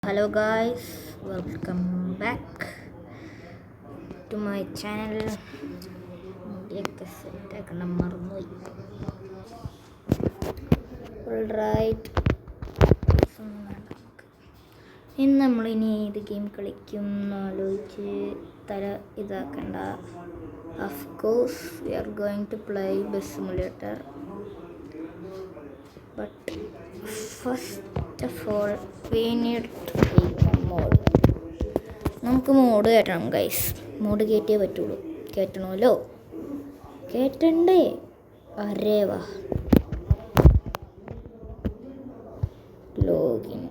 Hello guys, welcome back to my channel. മുടിയൊക്കെ സെറ്റാക്കണം മറന്നുപോയി. Alright, ഇന്ന് നമ്മളിനി ഏത് ഗെയിം കളിക്കും എന്നാലോചിച്ച് ഇതാക്കണ്ട. Of course we are going to play bus simulator. But first of all we need mod. നമുക്ക് മോഡ് കയറ്റണം ഗൈസ്. മോഡ് കയറ്റിയേ പറ്റുള്ളൂ. കയറ്റണമല്ലോ, കയറ്റണ്ടേ? അരേ വാ. Login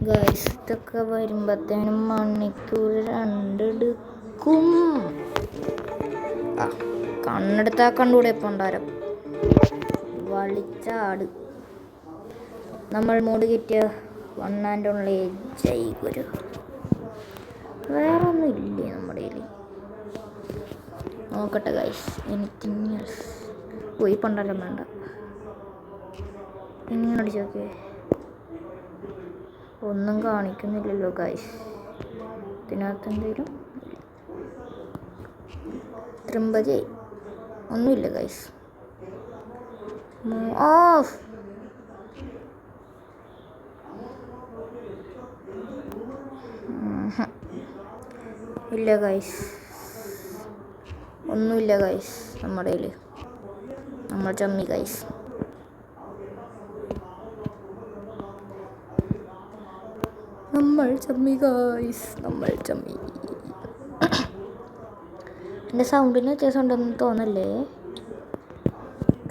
guys. ഇതൊക്കെ വരുമ്പോഴത്തേനും മണിക്കൂർ 2 എടുക്കും. കണ്ണെടുത്താൽ കണ്ടുകൂടെ ഇപ്പം ഉണ്ടാരം വളിച്ചാട്. നമ്മൾ മോഡ് കയറ്റിയ വൺ ആൻഡ് ഓൺലി ജയ് ഗുരു. വേറെ ഒന്നും ഇല്ലേ നമ്മുടെ കയ്യിൽ? നോക്കട്ടെ ഗൈസ്. എനിക്കിങ്ങനെ പോയി പണ്ടാലും വേണ്ട. ഇങ്ങനെ അടിച്ചു നോക്കിയേ, ഒന്നും കാണിക്കുന്നില്ലല്ലോ ഗൈസ്. ഇതിനകത്ത് എന്തെങ്കിലും ത്രിമ്പജേ ഒന്നുമില്ല ഗൈസ്. ഓഫ്. ഇല്ല ഗൈസ്, ഒന്നുമില്ല ഗൈസ് നമ്മുടെ കയ്യിൽ. നമ്മൾ ചമ്മി ഗൈസ്. നമ്മൾ ചമ്മി ഗൈസ്, നമ്മൾ ചമ്മി. എൻ്റെ സൗണ്ടിന് വ്യത്യാസം ഉണ്ടെന്ന് തോന്നല്ലേ?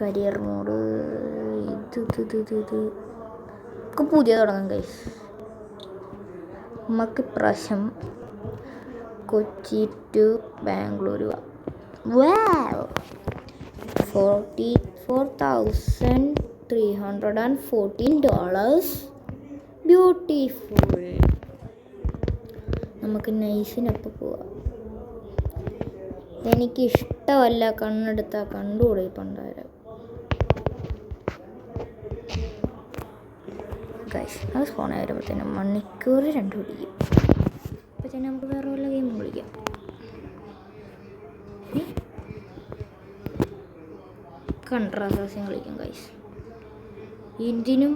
കരിയർ മോഡ് ഇത് പുതിയ തുടങ്ങാം ഗൈസ്. നമുക്ക് ഇപ്രാവശ്യം കൊച്ചി ടു ബാംഗ്ലൂർ. $44,314. ബ്യൂട്ടിഫുൾ. നമുക്ക് നൈസിനൊപ്പം പോവാം. എനിക്കിഷ്ടമല്ല കണ്ണെടുത്താൽ കണ്ടുകൂടെ പണ്ടാരം ഗൈസ്. അത് ഫോണിൽ വരുമ്പോഴത്തേനും മണിക്കൂർ 2 പിടിക്കും. അപ്പോഴത്തേനും നമുക്ക് വേറെ വല്ല ഗെയിമും കളിക്കാം. കൺട്രാസാസ്യം കളിക്കാം ഗൈസ്. ഇന്ത്യനും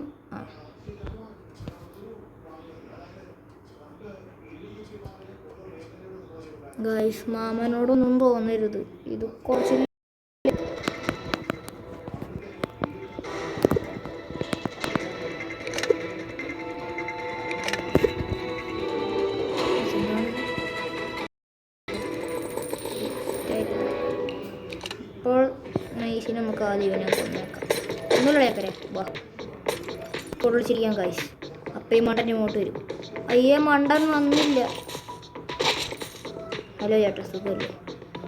ഗൈസ് മാമനോടൊന്നും തോന്നരുത്. ഇത് കുറച്ച് ഇപ്പോൾ നൈസിന് നമുക്ക് ആദ്യം ഇവനെ കൊന്നേക്കാം. ഒന്നുമില്ല ഏക്കരെ വാ പൊള്ളിച്ചിരിക്കാം ഗൈസ്. അപ്പയും മണ്ടൻ ഇങ്ങോട്ട് വരും. അയ്യേ മണ്ടൻ വന്നില്ല. ഹലോ ചേട്ടാ, സുഖമല്ലേ?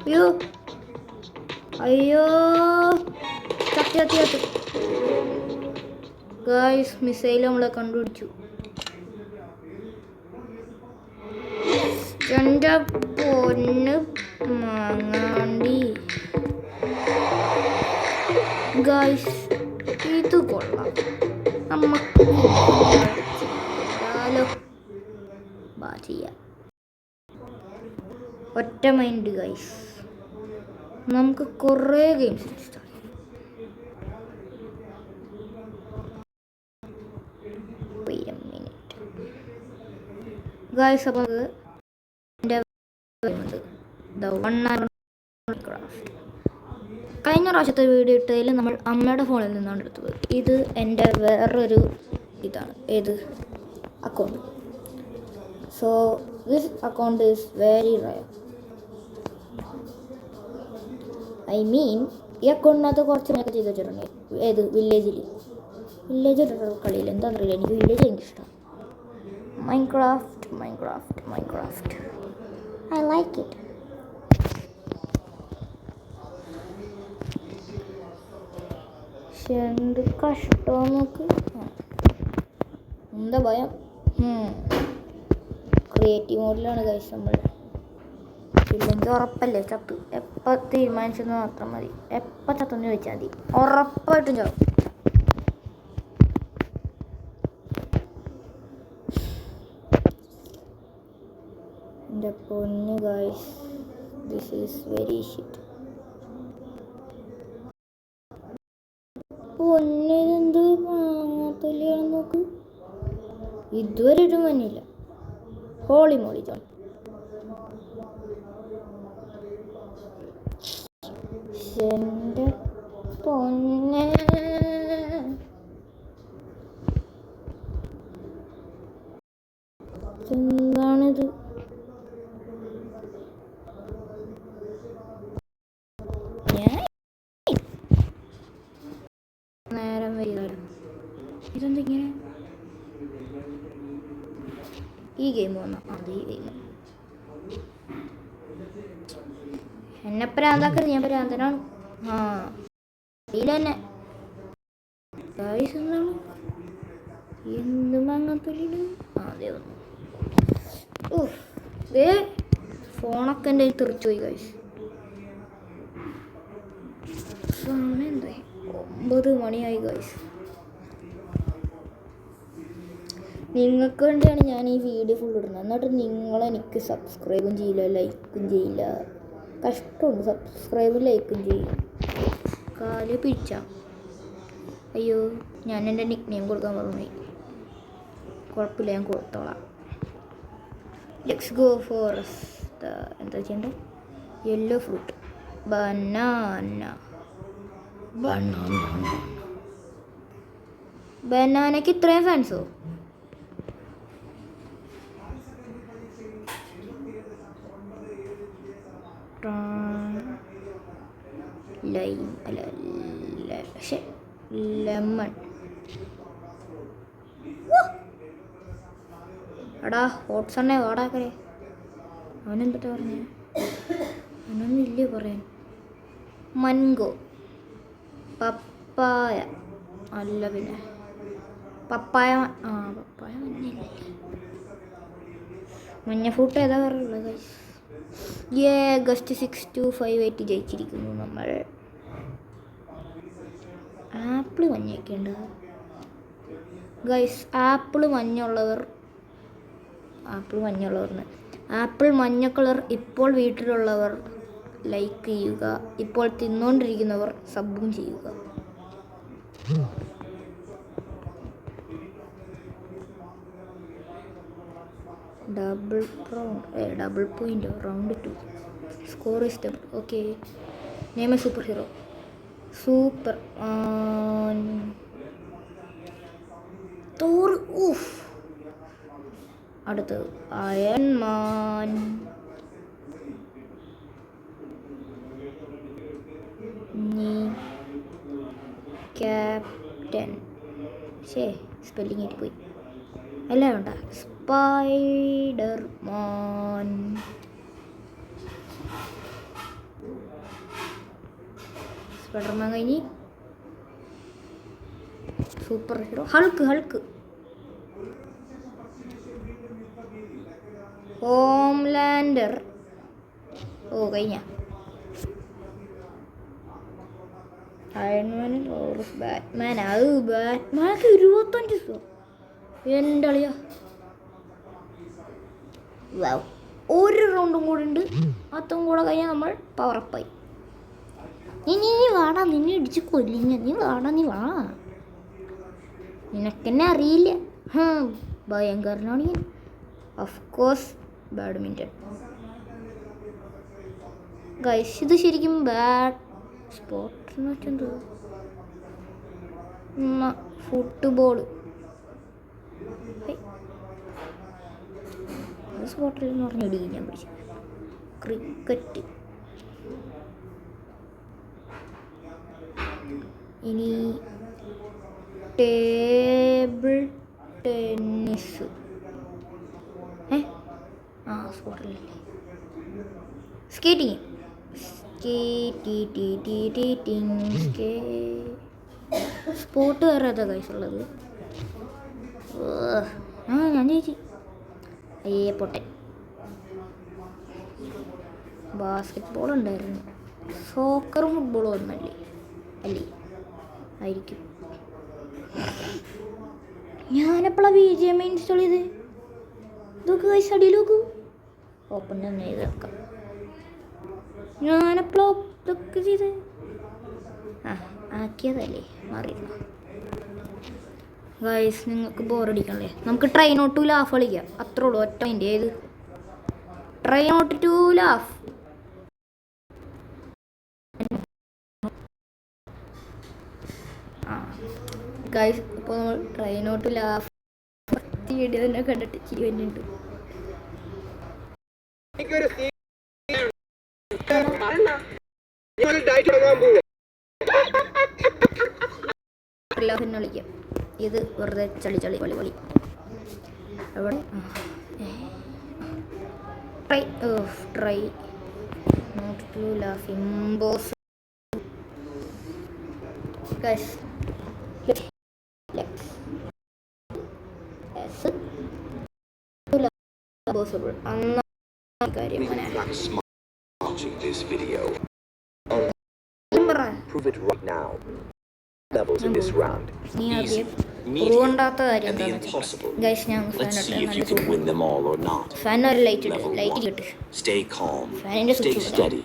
അയ്യോ അയ്യോ ചത്തി ചത്തി ചത്തി ഗൈസ്. മിസൈൽ നമ്മളെ കണ്ടുപിടിച്ചു. എൻ്റെ പൊന്ന് മാങ്ങാണ്ടി ഗൈസ്, ഇത് കൊള്ളാം. നമുക്ക് ചെയ്യാം. ഒറ്റ മൈൻഡ് ഗൈസ്. നമുക്ക് കുറേ ഗെയിംസ് ഇഷ്ടമാണ് ഗൈസ്. അപ്പോൾ എൻ്റെ കഴിഞ്ഞ പ്രാവശ്യത്തെ വീഡിയോ ഇട്ടതിൽ നമ്മൾ അമ്മയുടെ ഫോണിൽ നിന്നാണ് എടുത്തത്. ഇത് എൻ്റെ വേറൊരു ഇതാണ്. ഏത് account? So this account is very rare. I mean ഈ അക്കൗണ്ടിനകത്ത് കുറച്ച് ഒക്കെ ചെയ്ത് വെച്ചിട്ടുണ്ട്. ഏത് വില്ലേജിൽ കളിയിൽ എന്താണെന്നറിയില്ല. എനിക്ക് വില്ലേജ് എനിക്കിഷ്ടം. Minecraft I like it. എന്ത് കഷ്ടം നോക്ക്. എന്താ ഭയം? ക്രിയേറ്റീവ് മോഡിലാണ് ഗൈസ് നമ്മൾ. ഇല്ലെങ്കിൽ ഉറപ്പല്ലേ ചത്തു. എപ്പോൾ തീരുമാനിച്ചെന്ന് മാത്രം മതി. എപ്പോൾ ചത്തെന്ന് ചോദിച്ചാൽ മതി, ഉറപ്പായിട്ടും ചാവും. എൻ്റെ പൊന്ന് guys, this is very shit. പൊന്നെന്ത് മാങ്ങാത്തൊലിയാണ് നോക്ക്, ഇതുവരെ ഒരു മഞ്ഞില്ല. ഹോളി മോളി ജോൺ. എൻ്റെ പൊന്നെ, എന്താണിത്? നേരം വരികയാണ്. ഇതെന്തിങ്ങനെ ഈ ഗെയിം വന്നു? അത് ഈ ഗെയിം എന്നെ പ്രാന്താക്കരുത്, ഞാൻ പ്രാന്തനാണ്. ആ ഇതിൽ തന്നെ എന്താണ് എന്ത് മാങ്ങാത്തൊലിയാണ്? അതേ വന്നു. ഫോണൊക്കെ എൻ്റെ തെറിച്ചു പോയി ഗൈസ്. സമയം എന്തായി? 9 മണിയായി ഗൈസ്. നിങ്ങൾക്ക് വേണ്ടിയാണ് ഞാൻ ഈ വീഡിയോ ഫുൾ ഇടുന്നത്. എന്നിട്ട് നിങ്ങളെനിക്ക് സബ്സ്ക്രൈബും ചെയ്യില്ല, ലൈക്കും ചെയ്യില്ല. കഷ്ടമുണ്ട്. സബ്സ്ക്രൈബും ലൈക്കും ചെയ്യും. കാല് പിടിച്ച അയ്യോ, ഞാൻ എൻ്റെ നിക്ക് നെയിം കൊടുക്കാൻ പറഞ്ഞു. കുഴപ്പമില്ല, ഞാൻ കൊടുത്തോളാം. ലെറ്റ്സ് ഗോ ഫോർ എന്താ ചെയ്യണ്ടേ? Yellow fruit, banana. ബനാനയ്ക്ക് ഇത്രയും ഫാൻസോ? ലൈം അല്ല, പക്ഷെ ലെമൺ. എടാ ഹോട്ട്സണ്ണേ വാടാക്കരെ. അവനെന്തിട്ടാ പറഞ്ഞേ? അവനൊന്നും ഇല്ലേ പറയാൻ. മൻഗോ, പപ്പായ അല്ല, പിന്നെ പപ്പായ. ആ പപ്പായ മഞ്ഞല്ലേ? മഞ്ഞ ഫ്രൂട്ട് ഏതാ പറയുള്ളത് ഗൈസ്? ഗസ്റ്റ് 6258 ജയിച്ചിരിക്കുന്നു നമ്മൾ. ആപ്പിൾ മഞ്ഞയൊക്കെ ഉണ്ട് ഗൈസ്. ആപ്പിൾ മഞ്ഞ മഞ്ഞ കളർ ഇപ്പോൾ വീട്ടിലുള്ളവർ ലൈക്ക് ചെയ്യുക. ഇപ്പോൾ തിന്നുകൊണ്ടിരിക്കുന്നവർ സബും ചെയ്യുക. Double point round 2. Score is double. Okay, name a super hero. Super Thor. ഊഫ്. അടുത്തത് അയൺ മാൻ. ക്യാപ്റ്റൻ. സ്പെല്ലിങ് ആയിട്ട് പോയി. എല്ലാം ഉണ്ടാ. സ്പൈഡർമാൻ. സ്പൈഡർമാൻ കഴിഞ്ഞ് സൂപ്പർ ഹീറോ ഹൾക്ക്. ഹോംലാൻഡർ. ഓ കഴിഞ്ഞ. Iron Man, Batman. ബാറ്റ്മാനൊക്കെ 25. എൻ്റെ അളിയാ. ഒരു റൗണ്ടും കൂടെ ഉണ്ട്. അതും കൂടെ കഴിഞ്ഞാൽ നമ്മൾ പവറപ്പായി. നീ വാടാ, നിന്നെ ഇടിച്ച് കൊല്ലിഞ്ഞ. നീ വാ. നിനക്കെന്നെ അറിയില്ല. ഭയങ്കരനാണ് ഞാൻ. Of course badminton guys. ഇത് ശരിക്കും ബാഡ് സ്പോർട്സ് വെച്ചെന്തോ ഫുട്ബോൾ സ്പോർട്ടിൽ എന്ന് പറഞ്ഞിടി ഞാൻ പിടിച്ചു. ക്രിക്കറ്റ്. ഇനി ടേബിൾ ടെന്നീസ്. സ്പോർട്ടിലല്ലേ? സ്കേറ്റിങ്. സ്പോർട്ട് വേറെ ഏതാ കഴിച്ചുള്ളത്? ഞാൻ ചേച്ചി അയ്യേ പൊട്ടൻ. ബാസ്കറ്റ് ബോൾ ഉണ്ടായിരുന്നു. സോക്കറും ഫുട്ബോളും ഒന്നല്ലേ? അല്ലേ? ആയിരിക്കും. ഞാനെപ്പോഴാണ് BGMI ഇൻസ്റ്റാൾ ചെയ്ത്? ഇതൊക്കെ കഴിച്ച് അടിയിൽ നോക്കൂ. ഓപ്പൺ തന്നെ ചെയ്ത് വെക്കാം. ഞാനപ്പോൾ ഇതൊക്കെ ചെയ്ത് ആക്കിയതല്ലേ മാറിയിരുന്നു. ഗൈസ് നിങ്ങൾക്ക് ബോറടിക്കണല്ലേ? നമുക്ക് ട്രൈ നോട്ട് ടു ലാഫ് കളിക്കാം. അത്രേ ഉള്ളൂ. ഒറ്റ മൈൻഡ്. ഏത് try not to laugh? Guys ഇപ്പോൾ നമ്മൾ try not to laugh video തന്നെ കണ്ടിട്ട് ചിരി വരുന്നുണ്ട്. പിന്നെ വിളിക്കാം. ഇത് വെറുതെ ചളി ചളി വളി വളി. എവിടെ try not to laugh impossible. Guys impossible. കാര്യം prove it right now. Levels in this round. Easy, medium, and the impossible. Let's see if you can win them all or not. Level 1. Stay calm. Stay steady.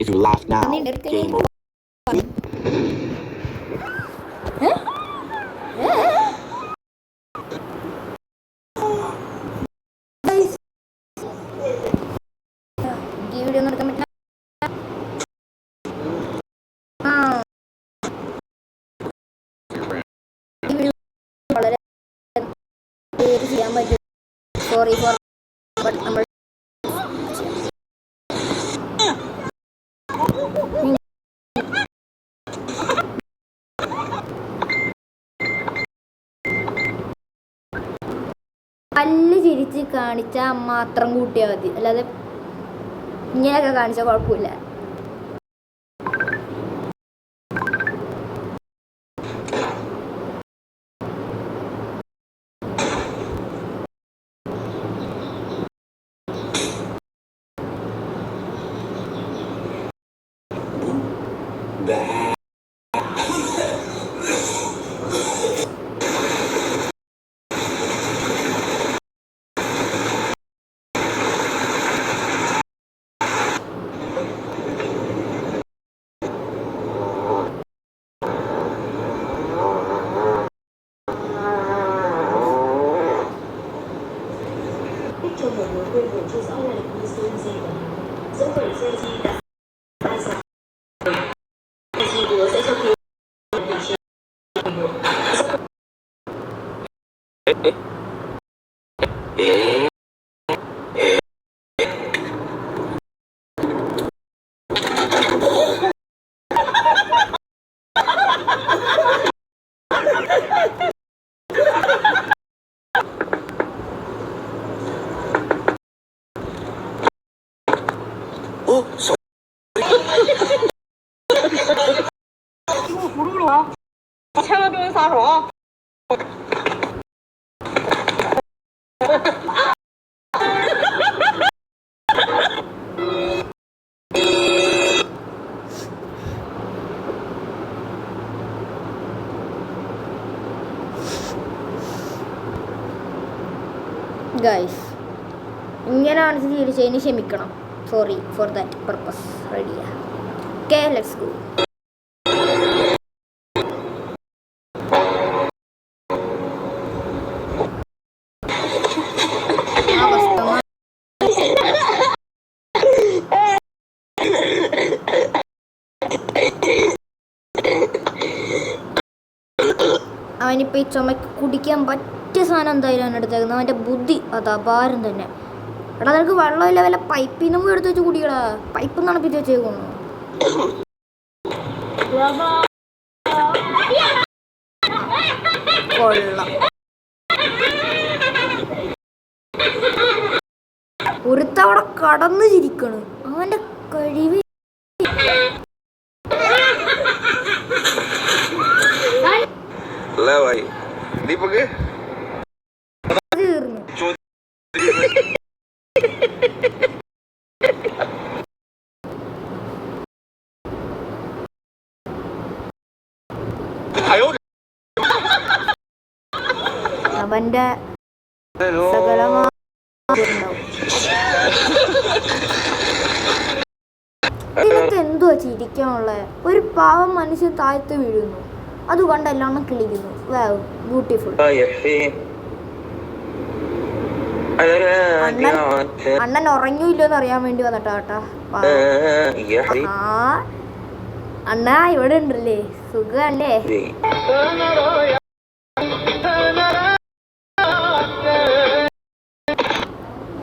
If you laugh now, game over. Video നടക്കാൻ പറ്റില്ല. വളരെ ചെയ്യാൻ പറ്റും. Sorry four നമ്മൾ പല്ല് ചിരിച്ച് കാണിച്ചാൽ മാത്രം കൂട്ടിയാൽ മതി. അല്ലാതെ ഇങ്ങനെയൊക്കെ കാണിച്ചാൽ കുഴപ്പമില്ല. ഗൈസ് ഇങ്ങനെയാണ് തിരിച്ചതിന് ക്ഷമിക്കണം. Sorry for that purpose. റെഡിയാ? Okay, let's go. അവനിപ്പോൾ ഈ ചുമക്ക് കുടിക്കാൻ പറ്റിയ സാധനം എന്തായാലും അവൻ എടുത്തേക്കുന്നത്. അവൻ്റെ ബുദ്ധി അത് അപാരം തന്നെ. എടാ നിനക്ക് വെള്ളമില്ല, വല്ല പൈപ്പിൽ നിന്നും എടുത്ത് വെച്ച് കുടിക്കടാ. പൈപ്പ് നടപ്പിച്ച് വെച്ചേക്കുന്നു. കൊള്ളാം. ഒരുത്തവിടെ കടന്നു ചിരിക്കണ്. അവൻ്റെ കഴിവ് തീർന്നു. അവൻ്റെ സകലമായ ഇതിനൊക്കെ എന്തുവാ ചിരിക്കാനുള്ള? ഒരു പാവം മനുഷ്യൻ താഴ്ത്ത് വീഴുന്നു, അതുകൊണ്ട് എല്ലാം കിളിക്കുന്നു. വാവ്, ബ്യൂട്ടിഫുൾ. അണ്ണൻ ഉറങ്ങിയില്ലോന്ന് അറിയാൻ വേണ്ടി വന്നിട്ടാ. അണ്ണാ ഇവിടെ ഉണ്ടല്ലേ, സുഖല്ലേ?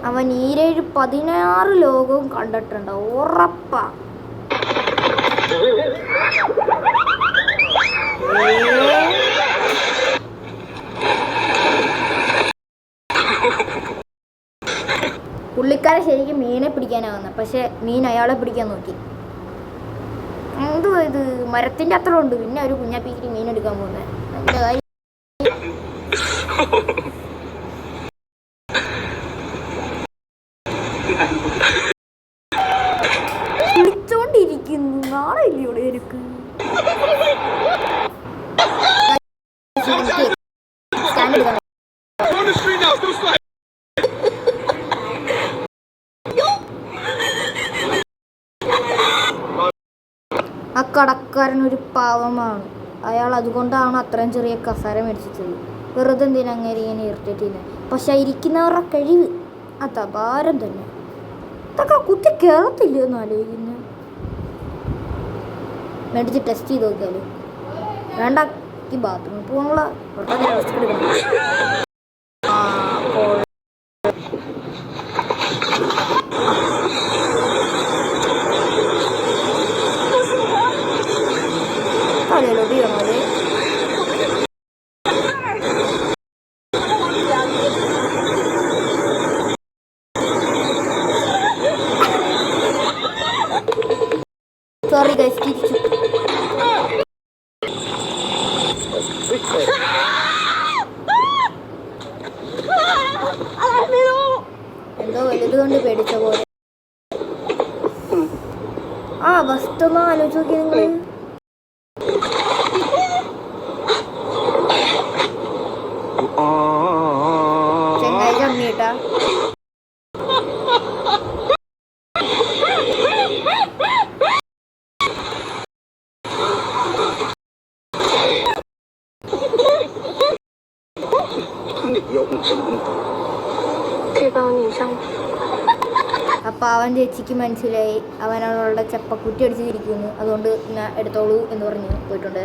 അവൻ ഈ 16 ലോകവും കണ്ടിട്ടുണ്ട്, ഉറപ്പാ. പുള്ളിക്കാരൻ ശരിക്കും മീനെ പിടിക്കാനാവുന്ന, പക്ഷെ മീൻ അയാളെ പിടിക്കാൻ നോക്കി. എന്തുവാ ഇത്? മരത്തിന്റെ അത്ര ഉണ്ട്, പിന്നെ ഒരു കുഞ്ഞാപ്പിക്ക് മീൻ എടുക്കാൻ പോകുന്നത്. വിളിച്ചോണ്ടിരിക്കുന്നു, നാളെ ഇല്ല ഇവിടെ എനിക്ക്. ആ കടക്കാരൻ ഒരു പാവമാണ്. അയാൾ അതുകൊണ്ടാണ് അത്രയും ചെറിയ കസാര മേടിച്ചത്. വെറുതെ എന്തിനാ അങ്ങനെ ഇങ്ങനെ ഇറിറ്റേറ്റ് ചെയ്യുന്നത്? പക്ഷെ ഇരിക്കുന്നവരുടെ കഴിവ് അത് അപാരം തന്നെ. അതൊക്കെ കുത്തി കയറത്തില്ല എന്ന് ആലോചിക്കുന്നു. മേടിച്ച് ടെസ്റ്റ് ചെയ്ത് നോക്കിയാലോ? വേണ്ട, ഈ ബാത്റൂമിൽ പോകാനുള്ള റെസ്റ്റ് എടുക്കണം. സോറി ഗൈസ്, തിരിച്ചു. എന്തോ വലുതുകൊണ്ട് പേടിച്ച പോലെ. ആ വസ്തു ഒന്ന് ആലോചിച്ച് നോക്കി നിങ്ങള്. ചെങ്ങായി ചമ്മിട്ടാ. അപ്പൊ അവൻ ചേച്ചിക്ക് മനസ്സിലായി, അവൻ അവളുടെ ചപ്പക്കുറ്റി അടിച്ച് തിരിക്കുന്നു. അതുകൊണ്ട് ഞാൻ എടുത്തോളൂ എന്ന് പറഞ്ഞു പോയിട്ടുണ്ട്.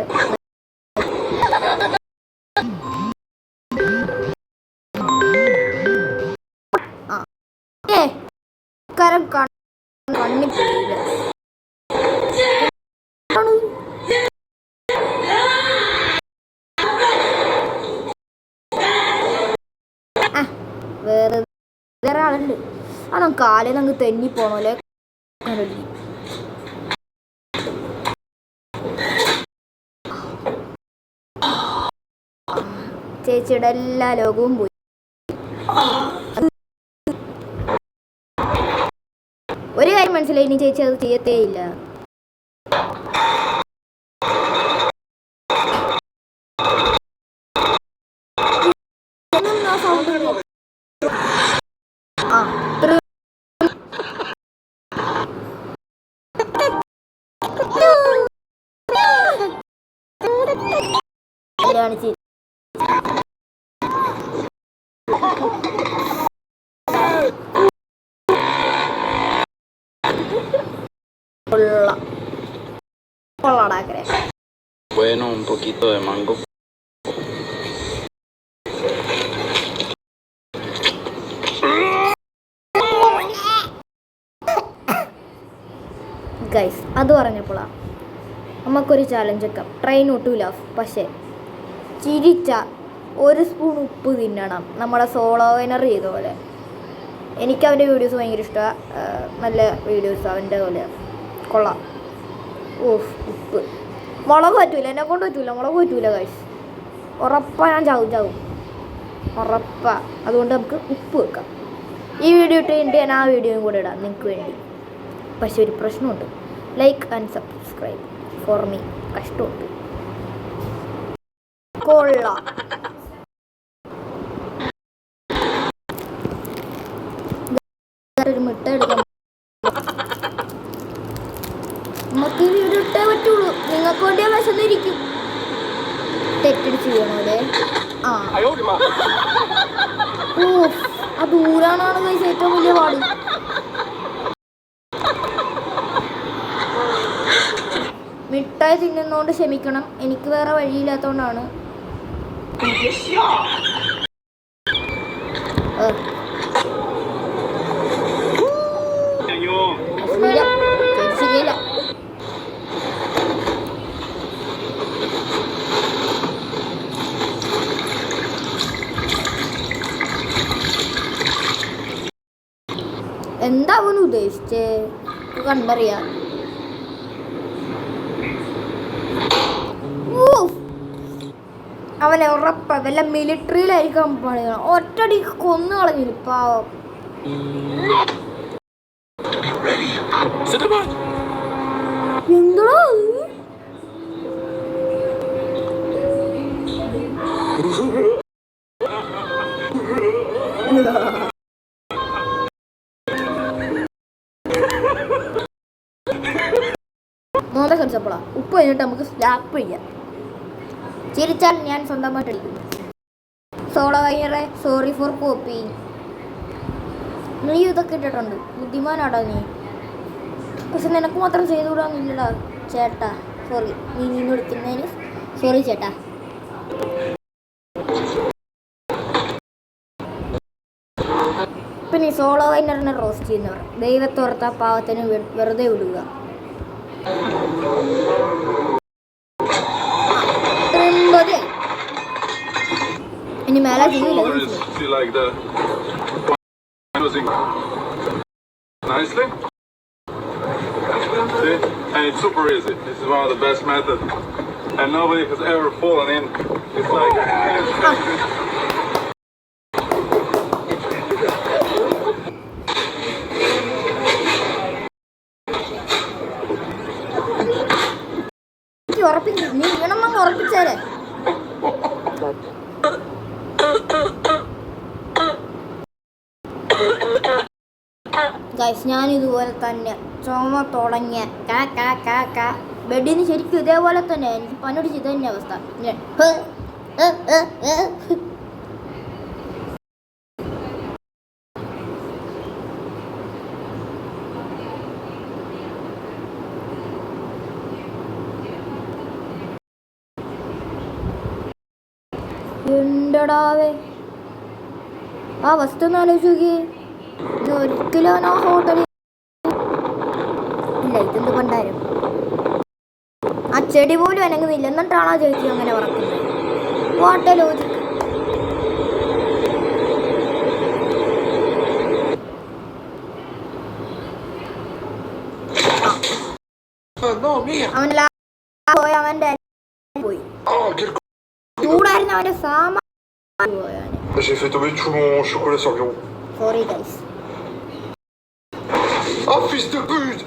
വേറെ ആളുണ്ട്, അതാ കാലിൽ നമുക്ക് തെന്നി പോണല്ലേ. ചേച്ചിയുടെ എല്ലാ ലോകവും പോയി. ഒരു കാര്യം മനസ്സിലായി, ഇനി ചേച്ചി അത് ചെയ്യത്തേ ഇല്ല. Bueno, un poquito de mango. Guys, അത് പറഞ്ഞപ്പോഴാണ് നമുക്കൊരു ചാലഞ്ച് വെക്കാം. Try not to laugh. പക്ഷേ ചിരിച്ച 1 സ്പൂൺ ഉപ്പ് തിന്നണം, നമ്മളെ സോളോ വിനർ ചെയ്ത പോലെ. എനിക്ക് അവൻ്റെ വീഡിയോസ് ഭയങ്കര ഇഷ്ടമാണ്, നല്ല വീഡിയോസ് അവൻ്റെ പോലെ കൊള്ളാം. ഓഫ്, ഉപ്പ്. മുളക് പറ്റൂല, എന്നെ കൊണ്ട് പറ്റൂല, മുളക് പറ്റൂല ഗൈസ്. ഉറപ്പാ ഞാൻ ചാവും ഉറപ്പാ. അതുകൊണ്ട് നമുക്ക് ഉപ്പ് വെക്കാം. ഈ വീഡിയോ ഇട്ട് കഴിഞ്ഞിട്ട് ഞാൻ ആ വീഡിയോയും കൂടെ ഇടാം നിങ്ങൾക്ക് വേണ്ടി. പക്ഷെ ഒരു പ്രശ്നമുണ്ട്, like and subscribe for me. കഷ്ടമുണ്ട്. കൊള്ളാം. ഒരു മിഠ എടുക്കാം. നമുക്ക് ഇട്ടേ പറ്റുള്ളൂ. നിങ്ങൾക്ക് വേണ്ടിയാ വിശന്നിരിക്കും. തെറ്റടിച്ച് ചെയ്യണോ അല്ലേ? ആ ഓ ആ ദൂരാണാണ് കൈസ് ഏറ്റവും വലിയ പാട്. മിഠായി തിന്നുന്നോണ്ട് ക്ഷമിക്കണം, എനിക്ക് വേറെ വഴിയില്ലാത്തോണ്ടാണ്. ശരിയല്ല. എന്താ അവൻ ഉദ്ദേശിച്ചേ കണ്ടറിയാം. അവനെ ഉറപ്പ വല്ല മിലിറ്ററിയിലായിരിക്കും പണിയണം. ഒറ്റടി കൊന്നു കളഞ്ഞില്ല പാവം. എന്തോ മോനെ കളിച്ചപ്പോളാ ഉപ്പ് കഴിഞ്ഞിട്ട് നമുക്ക് സ്ലാപ്പ് ചെയ്യാം. ചിരിച്ചാൽ ഞാൻ സ്വന്തമായിട്ട് അടിക്കും. സോളോ വൈറെ സോറി ഫോർ കോപ്പി. നീ ഇതൊക്കെ ഇട്ടിട്ടുണ്ട്, ബുദ്ധിമാനാടാ നീ. പക്ഷെ നിനക്ക് മാത്രം ചെയ്തുകൂടാന്നില്ലടാ ചേട്ടാ. സോറി, നീ നിന്ന് എടുക്കുന്നതിന് സോറി ചേട്ടാ. പിന്നെ ഈ സോളോ വൈനറിനെ റോസ്റ്റ് ചെയ്യുന്നവർ ദൈവത്തോർത്ത പാവത്തിന് വെറുതെ വിടുക. ഇനി മേലെ ചെയ്യില്ല. And it's super easy. This is one of the best methods. And nobody has ever fallen in. It's like... നീ ഇങ്ങനൊന്നും ഉറപ്പിച്ചേരെ. ഗൈസ് ഞാൻ ഇതുപോലെ തന്നെ ചുമ തുടങ്ങിയ ബെഡിന് ശരിക്കും ഇതേപോലെ തന്നെ എനിക്ക് പണിടിച്ച് ഇതന്നെ അവസ്ഥ. എന്തടാവേ ആ അവസ്ഥ ഒന്ന് ആലോചിച്ച് നോക്കിയേ. ഇത് ഒരിക്കലും ആ ഹോട്ടലിൽ ഇല്ല. ഇതെന്ത് പണ്ടാരും ആ ചെടി പോലും അനങ്ങുന്നില്ല. എന്നിട്ടാണോ ചേച്ചി അങ്ങനെ പറക്കുന്നത്? What a logic. അവൻ പോയി അവൻ്റെ പോയി ചൂടായിരുന്നു അവൻ്റെ സാമാൻ പോയാണ്. J'ai fait tomber tout mon chocolat sur le bureau. Sorry guys. Oh fils de pute!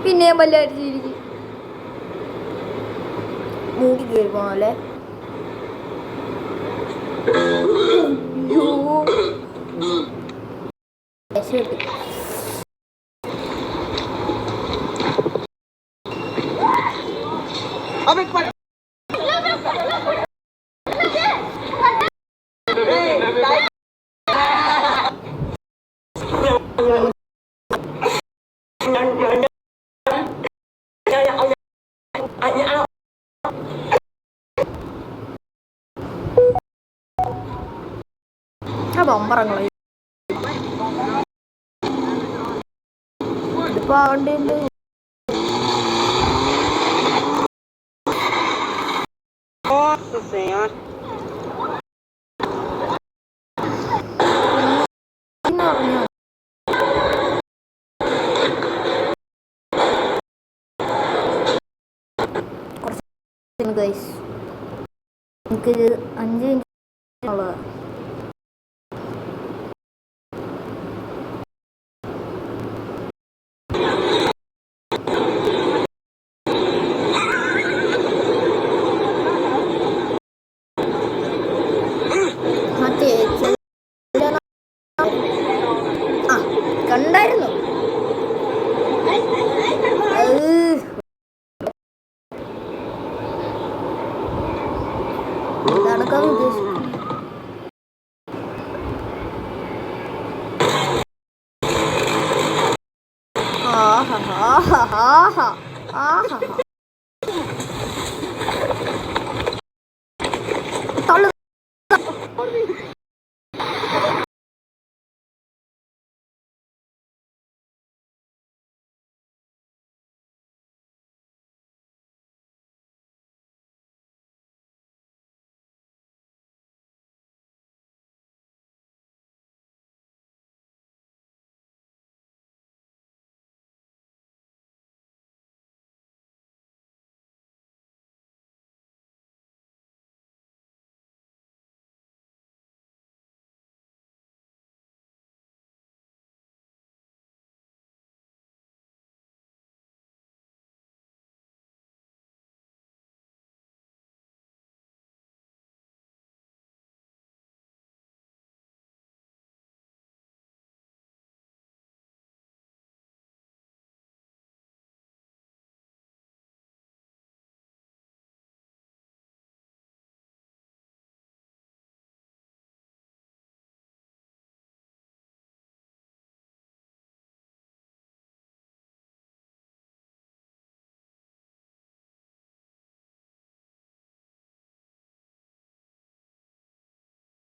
പിന്നെ വല്ലായിരിക്കും മൂടി കയറി പോണല്ലേ. ബൊമ്പറങ്ങള് ഇതിപ്പോ ആവണ്ടിണ്ട്. എനിക്കിത് 5 മിനിറ്റ് ഉള്ളതാണ്. ഇതാണ് കവി ഉദ്ദേശിക്കുന്നത്. ആഹാ ആഹാ ആഹാ ആഹാ